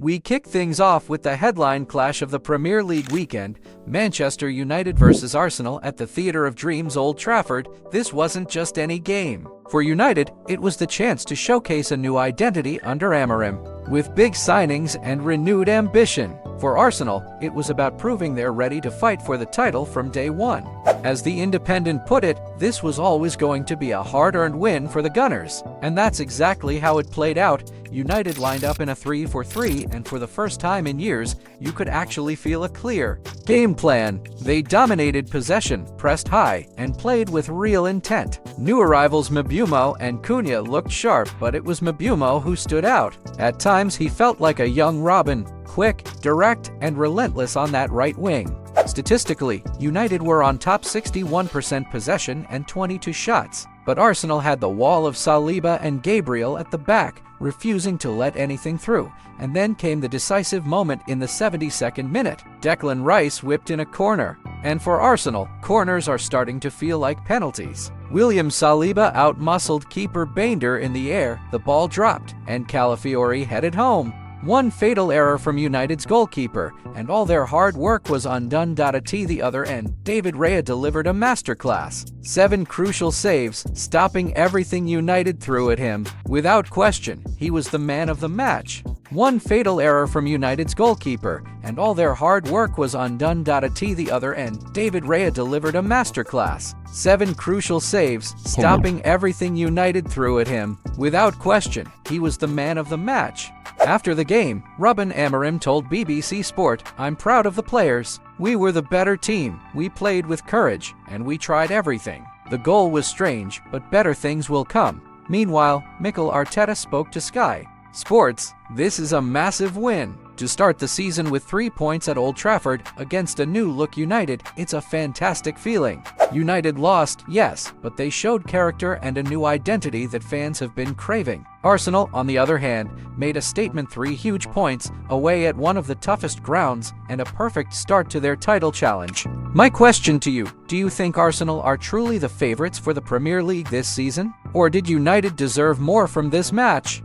We kick things off with the headline clash of the Premier League weekend, Manchester United vs Arsenal at the Theatre of Dreams Old Trafford. This wasn't just any game. For United, it was the chance to showcase a new identity under Amorim, with big signings and renewed ambition. For Arsenal, it was about proving they're ready to fight for the title from day one. As The Independent put it, this was always going to be a hard-earned win for the Gunners, and that's exactly how it played out. United lined up in a 3-4-3, and for the first time in years, you could actually feel a clear game plan. They dominated possession, pressed high, and played with real intent. New arrivals MW1 and Cunha looked sharp, but it was MW1 who stood out. At times, he felt like a young Robin, quick, direct, and relentless on that right wing. Statistically, United were on top 61% possession and 22 shots, but Arsenal had the wall of Saliba and Gabriel at the back, refusing to let anything through. And then came the decisive moment in the 72nd minute. Declan Rice whipped in a corner. And for Arsenal, corners are starting to feel like penalties. William Saliba outmuscled keeper Bainder in the air, the ball dropped, and Calafiori headed home. One fatal error from United's goalkeeper, and all their hard work was undone. At the other end, David Raya delivered a masterclass. 7 crucial saves, stopping everything United threw at him. Without question, he was the man of the match. One fatal error from United's goalkeeper, and all their hard work was undone. At the other end, David Raya delivered a masterclass. 7 crucial saves, stopping everything United threw at him. Without question, he was the man of the match. After the game, Ruben Amorim told BBC Sport, "I'm proud of the players. We were the better team, we played with courage, and we tried everything. The goal was strange, but better things will come." Meanwhile, Mikel Arteta spoke to Sky Sports, "This is a massive win. To start the season with 3 points at Old Trafford against a new-look United, it's a fantastic feeling. United lost, yes, but they showed character and a new identity that fans have been craving." Arsenal, on the other hand, made a statement: 3 huge points, away at one of the toughest grounds, and a perfect start to their title challenge. My question to you, do you think Arsenal are truly the favorites for the Premier League this season? Or did United deserve more from this match?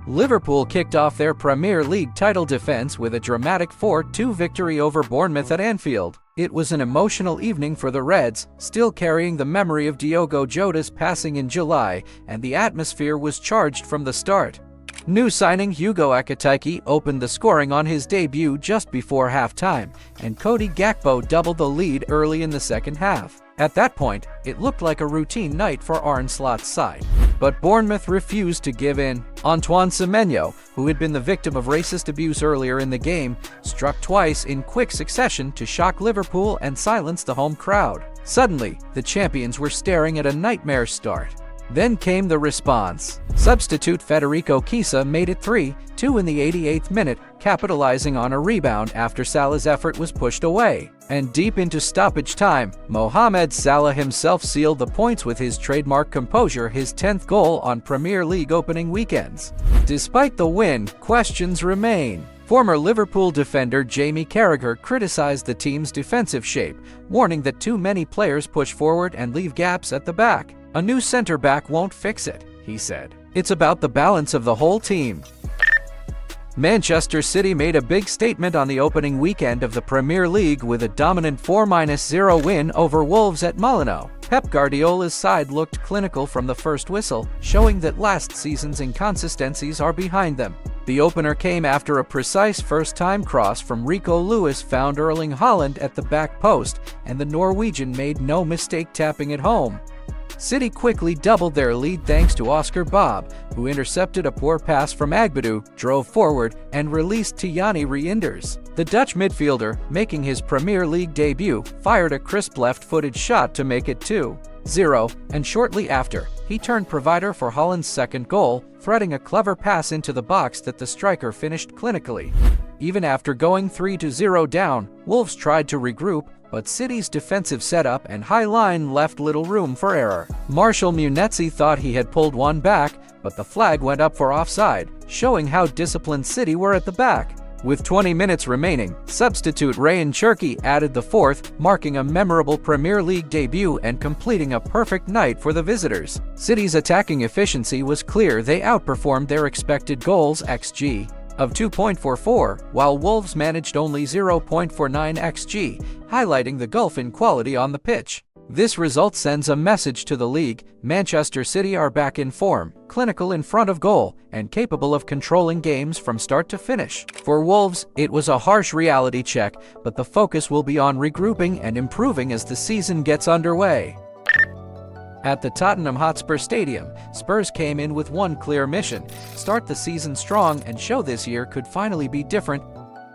Liverpool kicked off their Premier League title defense with a dramatic 4-2 victory over Bournemouth at Anfield. It was an emotional evening for the Reds, still carrying the memory of Diogo Jota's passing in July, and the atmosphere was charged from the start. New signing Hugo Ekitike opened the scoring on his debut just before halftime, and Cody Gakpo doubled the lead early in the second half. At that point, it looked like a routine night for Arne Slot's side. But Bournemouth refused to give in. Antoine Semenyo, who had been the victim of racist abuse earlier in the game, struck twice in quick succession to shock Liverpool and silence the home crowd. Suddenly, the champions were staring at a nightmare start. Then came the response. Substitute Federico Chiesa made it 3-2 in the 88th minute, capitalizing on a rebound after Salah's effort was pushed away. And deep into stoppage time, Mohamed Salah himself sealed the points with his trademark composure, his 10th goal on Premier League opening weekends. Despite the win, questions remain. Former Liverpool defender Jamie Carragher criticized the team's defensive shape, warning that too many players push forward and leave gaps at the back. "A new center-back won't fix it," he said. "It's about the balance of the whole team." Manchester City made a big statement on the opening weekend of the Premier League with a dominant 4-0 win over Wolves at Molineux. Pep Guardiola's side looked clinical from the first whistle, showing that last season's inconsistencies are behind them. The opener came after a precise first-time cross from Rico Lewis found Erling Haaland at the back post, and the Norwegian made no mistake tapping it home. City quickly doubled their lead thanks to Oscar Bob, who intercepted a poor pass from Agbadou, drove forward, and released to Yanni Reinders. The Dutch midfielder, making his Premier League debut, fired a crisp left-footed shot to make it 2-0, and shortly after, he turned provider for Haaland's second goal, threading a clever pass into the box that the striker finished clinically. Even after going 3-0 down, Wolves tried to regroup, but City's defensive setup and high line left little room for error. Marshall Munetzi thought he had pulled one back, but the flag went up for offside, showing how disciplined City were at the back. With 20 minutes remaining, substitute Ryan Cherki added the fourth, marking a memorable Premier League debut and completing a perfect night for the visitors. City's attacking efficiency was clear. They outperformed their expected goals (XG). of 2.44, while Wolves managed only 0.49 xG, highlighting the gulf in quality on the pitch. This result sends a message to the league: Manchester City are back in form, clinical in front of goal, and capable of controlling games from start to finish. For Wolves, it was a harsh reality check, but the focus will be on regrouping and improving as the season gets underway. At the Tottenham Hotspur Stadium, Spurs came in with one clear mission: start the season strong and show this year could finally be different.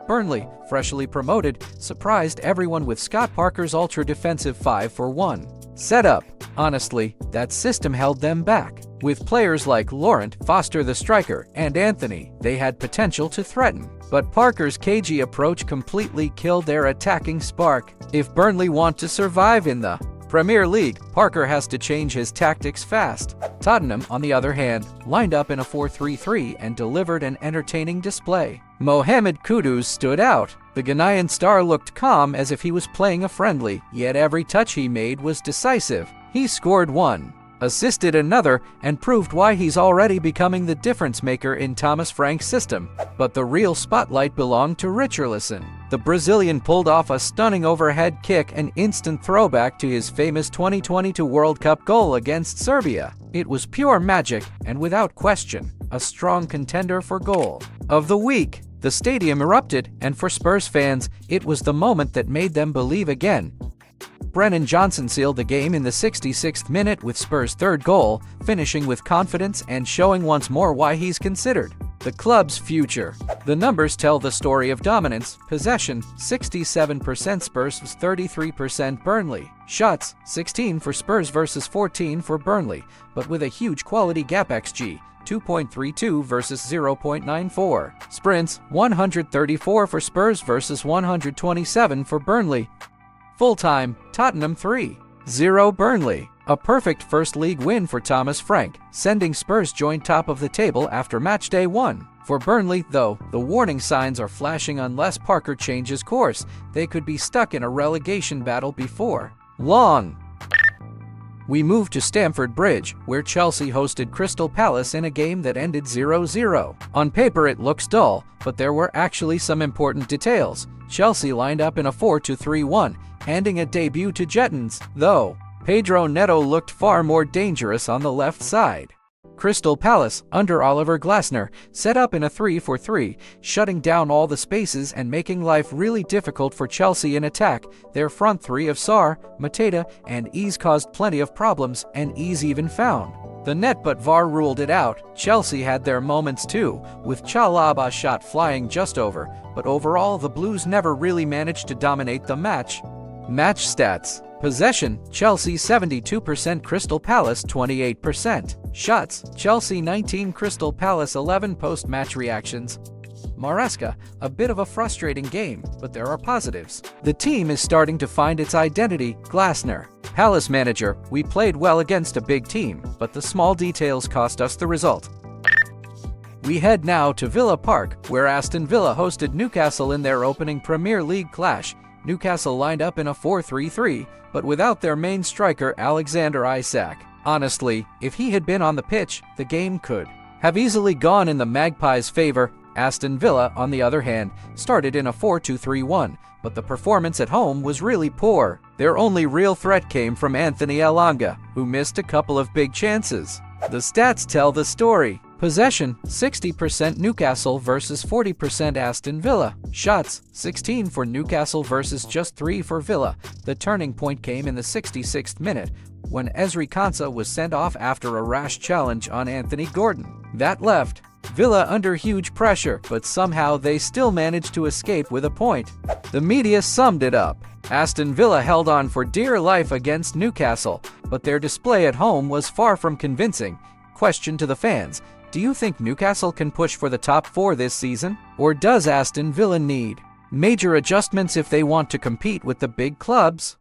Burnley, freshly promoted, surprised everyone with Scott Parker's ultra-defensive 5-4-1 setup. Honestly, that system held them back. With players like Laurent, Foster the striker, and Anthony, they had potential to threaten. But Parker's cagey approach completely killed their attacking spark. If Burnley want to survive in the Premier League, Parker has to change his tactics fast. Tottenham, on the other hand, lined up in a 4-3-3 and delivered an entertaining display. Mohamed Kudus stood out. The Ghanaian star looked calm, as if he was playing a friendly, yet every touch he made was decisive. He scored one, assisted another, and proved why he's already becoming the difference maker in Thomas Frank's system. But the real spotlight belonged to Richarlison. The Brazilian pulled off a stunning overhead kick, an instant throwback to his famous 2022 World Cup goal against Serbia. It was pure magic, and without question, a strong contender for goal of the week. The stadium erupted, and for Spurs fans, it was the moment that made them believe again. Brennan Johnson sealed the game in the 66th minute with Spurs' third goal, finishing with confidence and showing once more why he's considered the club's future. The numbers tell the story of dominance: possession 67% Spurs, 33% Burnley; shots 16 for Spurs versus 14 for Burnley, but with a huge quality gap xG 2.32 versus 0.94. Sprints 134 for Spurs versus 127 for Burnley. Full-time, Tottenham 3-0 Burnley. A perfect first league win for Thomas Frank, sending Spurs joint top of the table after matchday 1. For Burnley, though, the warning signs are flashing. Unless Parker changes course, they could be stuck in a relegation battle before long. We move to Stamford Bridge, where Chelsea hosted Crystal Palace in a game that ended 0-0. On paper it looks dull, but there were actually some important details. Chelsea lined up in a 4-2-3-1, handing a debut to Jettons, though Pedro Neto looked far more dangerous on the left side. Crystal Palace, under Oliver Glasner, set up in a 3-4-3, shutting down all the spaces and making life really difficult for Chelsea in attack. Their front three of Sarr, Mateta, and Ease caused plenty of problems, and Ease even found the net, but VAR ruled it out. Chelsea had their moments too, with Chalobah's shot flying just over, but overall the Blues never really managed to dominate the match. Match stats: possession, Chelsea 72%, Crystal Palace 28%. Shots, Chelsea 19, Crystal Palace 11. Post-match reactions: Maresca, a bit of a frustrating game, but there are positives. The team is starting to find its identity. Glasner, Palace manager: we played well against a big team, but the small details cost us the result. We head now to Villa Park, where Aston Villa hosted Newcastle in their opening Premier League clash. Newcastle lined up in a 4-3-3, but without their main striker Alexander Isak. Honestly, if he had been on the pitch, the game could have easily gone in the Magpies' favor. Aston Villa, on the other hand, started in a 4-2-3-1, but the performance at home was really poor. Their only real threat came from Anthony Elanga, who missed a couple of big chances. The stats tell the story. Possession, 60% Newcastle versus 40% Aston Villa. Shots, 16 for Newcastle versus just 3 for Villa. The turning point came in the 66th minute, when Ezri Konsa was sent off after a rash challenge on Anthony Gordon. That left Villa under huge pressure, but somehow they still managed to escape with a point. The media summed it up: Aston Villa held on for dear life against Newcastle, but their display at home was far from convincing. Question to the fans: do you think Newcastle can push for the top 4 this season? Or does Aston Villa need major adjustments if they want to compete with the big clubs?